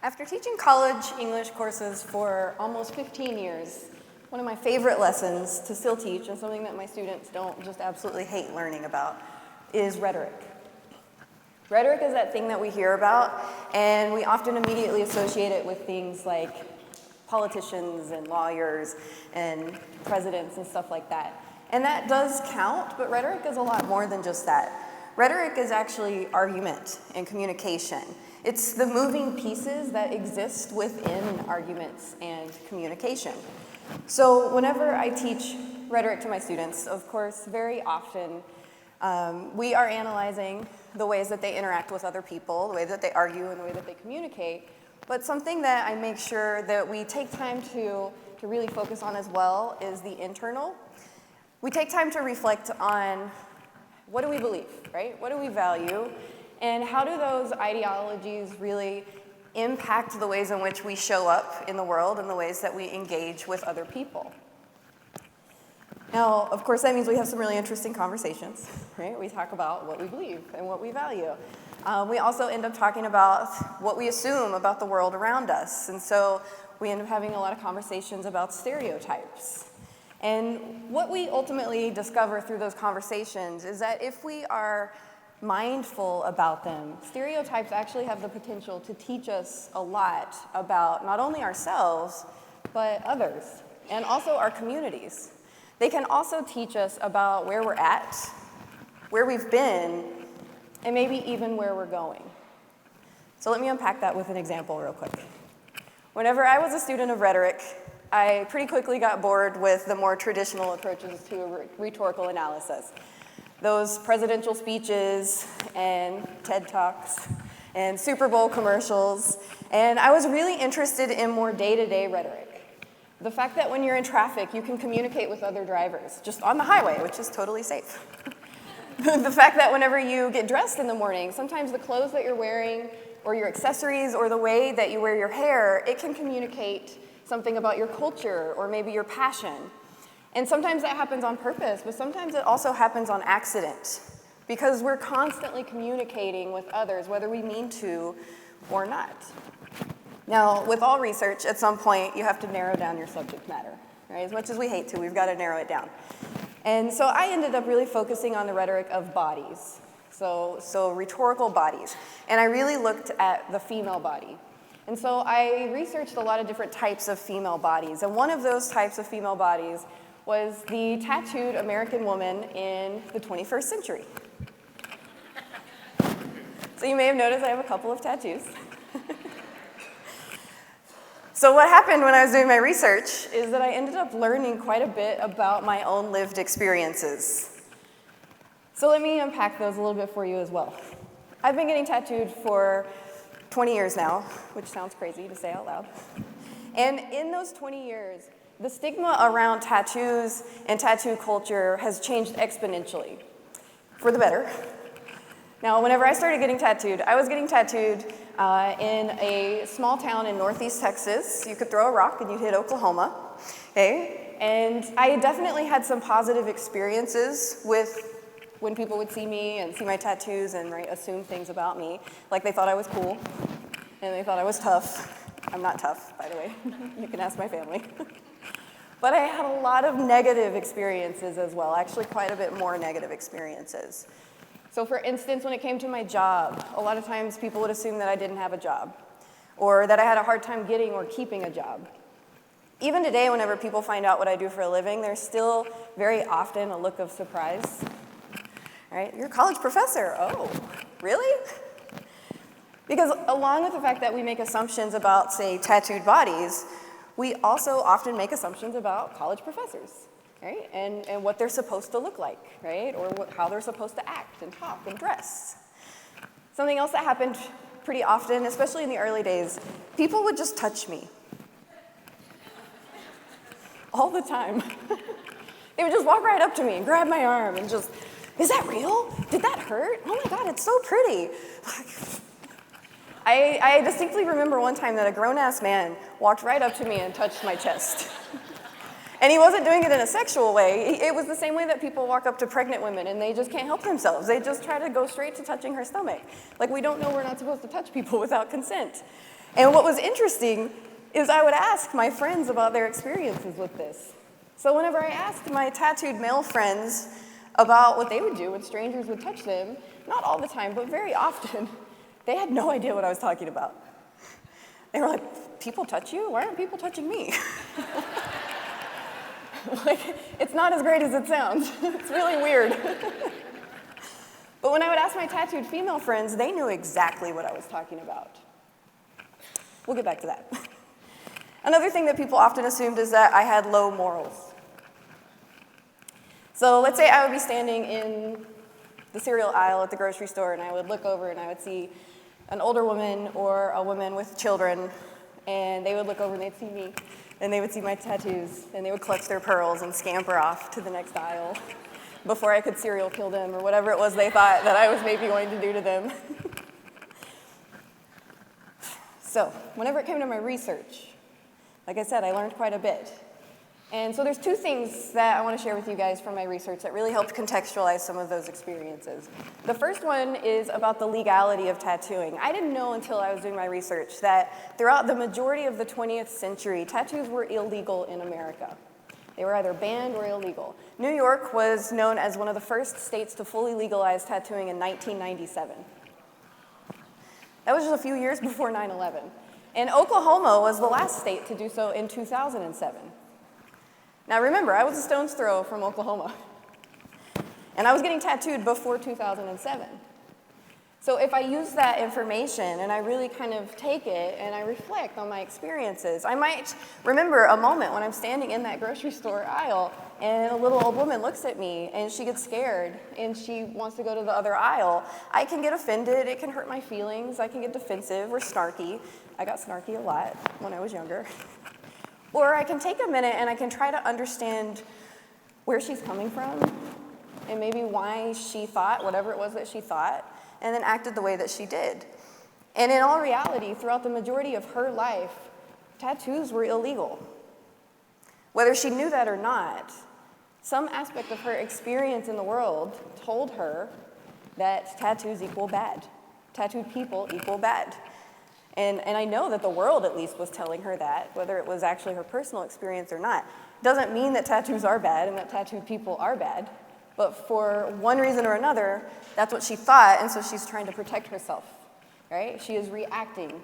After teaching college English courses for almost 15 years, one of my favorite lessons to still teach, and something that my students don't just absolutely hate learning about, is rhetoric. Rhetoric is that thing that we hear about, and we often immediately associate it with things like politicians and lawyers and presidents and stuff like that. And that does count, but rhetoric is a lot more than just that. Rhetoric is actually argument and communication. It's the moving pieces that exist within arguments and communication. So whenever I teach rhetoric to my students, of course, very often, we are analyzing the ways that they interact with other people, the way that they argue, and the way that they communicate. But something that I make sure that we take time to really focus on as well is the internal. We take time to reflect on what do we believe, right? What do we value? And how do those ideologies really impact the ways in which we show up in the world and the ways that we engage with other people? Now, of course, that means we have some really interesting conversations, right? We talk about what we believe and what we value. We also end up talking about what we assume about the world around us. And so we end up having a lot of conversations about stereotypes. And what we ultimately discover through those conversations is that if we are mindful about them, stereotypes actually have the potential to teach us a lot about not only ourselves, but others, and also our communities. They can also teach us about where we're at, where we've been, and maybe even where we're going. So let me unpack that with an example real quick. Whenever I was a student of rhetoric, I pretty quickly got bored with the more traditional approaches to rhetorical analysis. Those presidential speeches and TED Talks and Super Bowl commercials. And I was really interested in more day-to-day rhetoric. The fact that when you're in traffic, you can communicate with other drivers, just on the highway, which is totally safe. The fact that whenever you get dressed in the morning, sometimes the clothes that you're wearing or your accessories or the way that you wear your hair, it can communicate something about your culture or maybe your passion. And sometimes that happens on purpose, but sometimes it also happens on accident because we're constantly communicating with others, whether we mean to or not. Now, with all research, at some point, you have to narrow down your subject matter, right? As much as we hate to, we've got to narrow it down. And so I ended up really focusing on the rhetoric of bodies, so rhetorical bodies. And I really looked at the female body. And so I researched a lot of different types of female bodies. And one of those types of female bodies was the tattooed American woman in the 21st century. So you may have noticed I have a couple of tattoos. So what happened when I was doing my research is that I ended up learning quite a bit about my own lived experiences. So let me unpack those a little bit for you as well. I've been getting tattooed for 20 years now, which sounds crazy to say out loud. And in those 20 years, the stigma around tattoos and tattoo culture has changed exponentially, for the better. Now, whenever I started getting tattooed, I was getting tattooed in a small town in northeast Texas. You could throw a rock and you'd hit Oklahoma, okay? And I definitely had some positive experiences with when people would see me and see my tattoos and assume things about me, like they thought I was cool and they thought I was tough. I'm not tough, by the way. You can ask my family. But I had a lot of negative experiences as well, actually quite a bit more negative experiences. So for instance, when it came to my job, a lot of times people would assume that I didn't have a job or that I had a hard time getting or keeping a job. Even today, whenever people find out what I do for a living, there's still very often a look of surprise. Right? You're a college professor. Oh, really? Because along with the fact that we make assumptions about, say, tattooed bodies, we also often make assumptions about college professors, right? And what they're supposed to look like, right? Or how they're supposed to act and talk and dress. Something else that happened pretty often, especially in the early days, people would just touch me. All the time. They would just walk right up to me and grab my arm and just, is that real? Did that hurt? Oh my God, it's so pretty. I distinctly remember one time that a grown-ass man walked right up to me and touched my chest. And he wasn't doing it in a sexual way. It was the same way that people walk up to pregnant women and they just can't help themselves. They just try to go straight to touching her stomach. Like, we don't know we're not supposed to touch people without consent. And what was interesting is I would ask my friends about their experiences with this. So whenever I asked my tattooed male friends about what they would do when strangers would touch them, not all the time, but very often, they had no idea what I was talking about. They were like, people touch you? Why aren't people touching me? Like, it's not as great as it sounds. It's really weird. But when I would ask my tattooed female friends, they knew exactly what I was talking about. We'll get back to that. Another thing that people often assumed is that I had low morals. So let's say I would be standing in the cereal aisle at the grocery store, and I would look over and I would see an older woman or a woman with children, and they would look over and they'd see me, and they would see my tattoos, and they would clutch their pearls and scamper off to the next aisle before I could serial kill them or whatever it was they thought that I was maybe going to do to them. So whenever it came to my research, like I said, I learned quite a bit. And so there's two things that I want to share with you guys from my research that really helped contextualize some of those experiences. The first one is about the legality of tattooing. I didn't know until I was doing my research that throughout the majority of the 20th century, tattoos were illegal in America. They were either banned or illegal. New York was known as one of the first states to fully legalize tattooing in 1997. That was just a few years before 9/11. And Oklahoma was the last state to do so in 2007. Now remember, I was a stone's throw from Oklahoma, and I was getting tattooed before 2007. So if I use that information and I really kind of take it and I reflect on my experiences, I might remember a moment when I'm standing in that grocery store aisle and a little old woman looks at me and she gets scared and she wants to go to the other aisle. I can get offended, it can hurt my feelings, I can get defensive or snarky. I got snarky a lot when I was younger. Or I can take a minute and I can try to understand where she's coming from and maybe why she thought whatever it was that she thought and then acted the way that she did. And in all reality, throughout the majority of her life, tattoos were illegal. Whether she knew that or not, some aspect of her experience in the world told her that tattoos equal bad. Tattooed people equal bad. And I know that the world, at least, was telling her that, whether it was actually her personal experience or not. Doesn't mean that tattoos are bad and that tattooed people are bad, but for one reason or another, that's what she thought, and so she's trying to protect herself, right? She is reacting,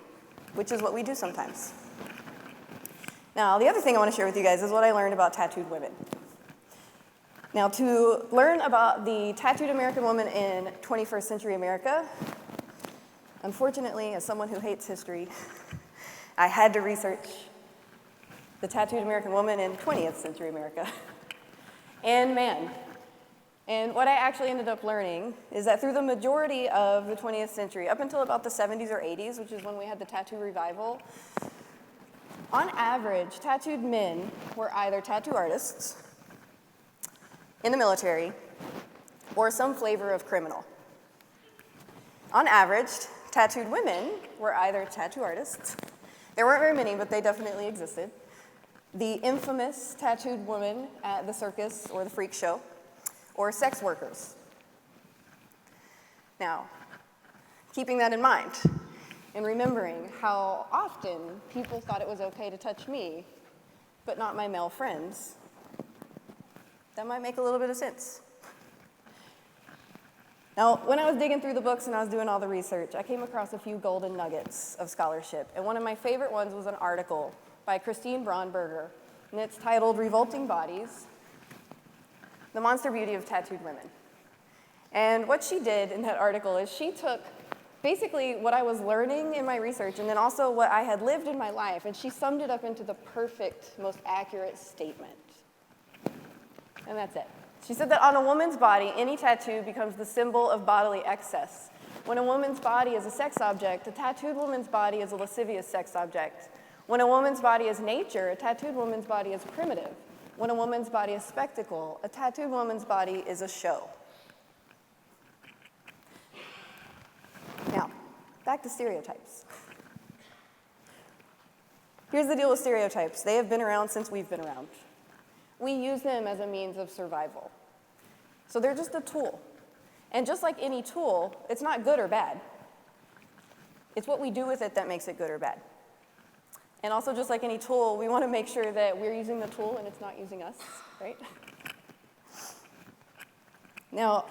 which is what we do sometimes. Now, the other thing I want to share with you guys is what I learned about tattooed women. Now, to learn about the tattooed American woman in 21st century America, unfortunately, as someone who hates history, I had to research the tattooed American woman in 20th century America. And man, and what I actually ended up learning is that through the majority of the 20th century, up until about the 70s or 80s, which is when we had the tattoo revival, on average, tattooed men were either tattoo artists in the military or some flavor of criminal. On average, tattooed women were either tattoo artists. There weren't very many, but they definitely existed. The infamous tattooed woman at the circus or the freak show, or sex workers. Now, keeping that in mind and remembering how often people thought it was okay to touch me, but not my male friends, that might make a little bit of sense. Now, when I was digging through the books and I was doing all the research, I came across a few golden nuggets of scholarship. And one of my favorite ones was an article by Christine Braunberger, and it's titled "Revolting Bodies: The Monster Beauty of Tattooed Women." And what she did in that article is she took basically what I was learning in my research and then also what I had lived in my life, and she summed it up into the perfect, most accurate statement. And that's it. She said that on a woman's body, any tattoo becomes the symbol of bodily excess. When a woman's body is a sex object, a tattooed woman's body is a lascivious sex object. When a woman's body is nature, a tattooed woman's body is primitive. When a woman's body is spectacle, a tattooed woman's body is a show. Now, back to stereotypes. Here's the deal with stereotypes. They have been around since we've been around. We use them as a means of survival. So they're just a tool. And just like any tool, it's not good or bad. It's what we do with it that makes it good or bad. And also, just like any tool, we want to make sure that we're using the tool and it's not using us, right? Now,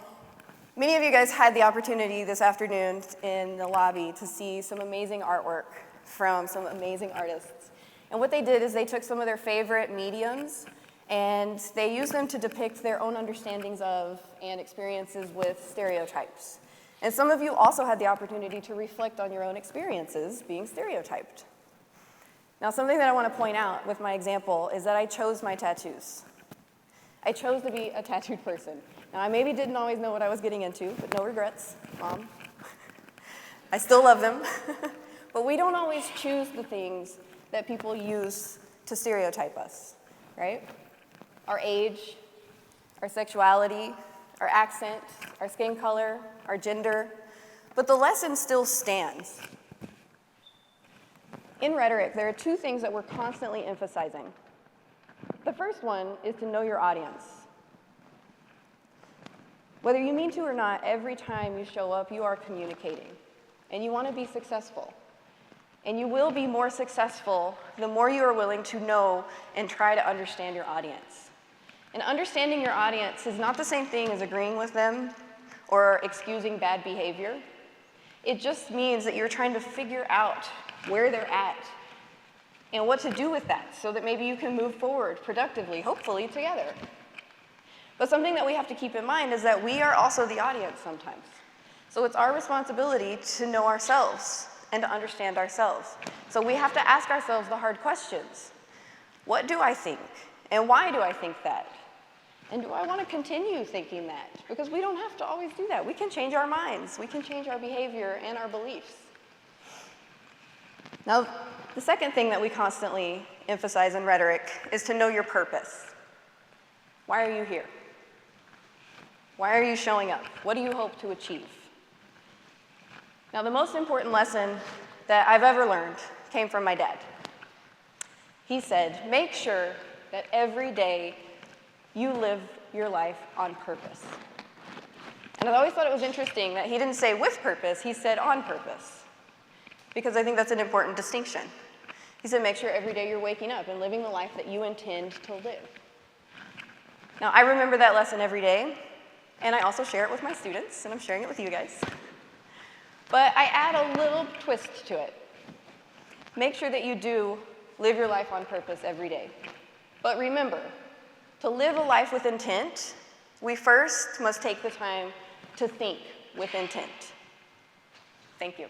many of you guys had the opportunity this afternoon in the lobby to see some amazing artwork from some amazing artists. And what they did is they took some of their favorite mediums and they used them to depict their own understandings of and experiences with stereotypes. And some of you also had the opportunity to reflect on your own experiences being stereotyped. Now, something that I want to point out with my example is that I chose my tattoos. I chose to be a tattooed person. Now, I maybe didn't always know what I was getting into, but no regrets, Mom. I still love them. But we don't always choose the things that people use to stereotype us, right? Our age, our sexuality, our accent, our skin color, our gender. But the lesson still stands. In rhetoric, there are two things that we're constantly emphasizing. The first one is to know your audience. Whether you mean to or not, every time you show up, you are communicating. And you want to be successful. And you will be more successful the more you are willing to know and try to understand your audience. And understanding your audience is not the same thing as agreeing with them or excusing bad behavior. It just means that you're trying to figure out where they're at and what to do with that so that maybe you can move forward productively, hopefully together. But something that we have to keep in mind is that we are also the audience sometimes. So it's our responsibility to know ourselves and to understand ourselves. So we have to ask ourselves the hard questions. What do I think? And why do I think that? And do I want to continue thinking that? Because we don't have to always do that. We can change our minds. We can change our behavior and our beliefs. Now, the second thing that we constantly emphasize in rhetoric is to know your purpose. Why are you here? Why are you showing up? What do you hope to achieve? Now, the most important lesson that I've ever learned came from my dad. He said, make sure that every day you live your life on purpose. And I've always thought it was interesting that he didn't say with purpose, he said on purpose. Because I think that's an important distinction. He said, make sure every day you're waking up and living the life that you intend to live. Now, I remember that lesson every day, and I also share it with my students, and I'm sharing it with you guys. But I add a little twist to it. Make sure that you do live your life on purpose every day. But remember, to live a life with intent, we first must take the time to think with intent. Thank you.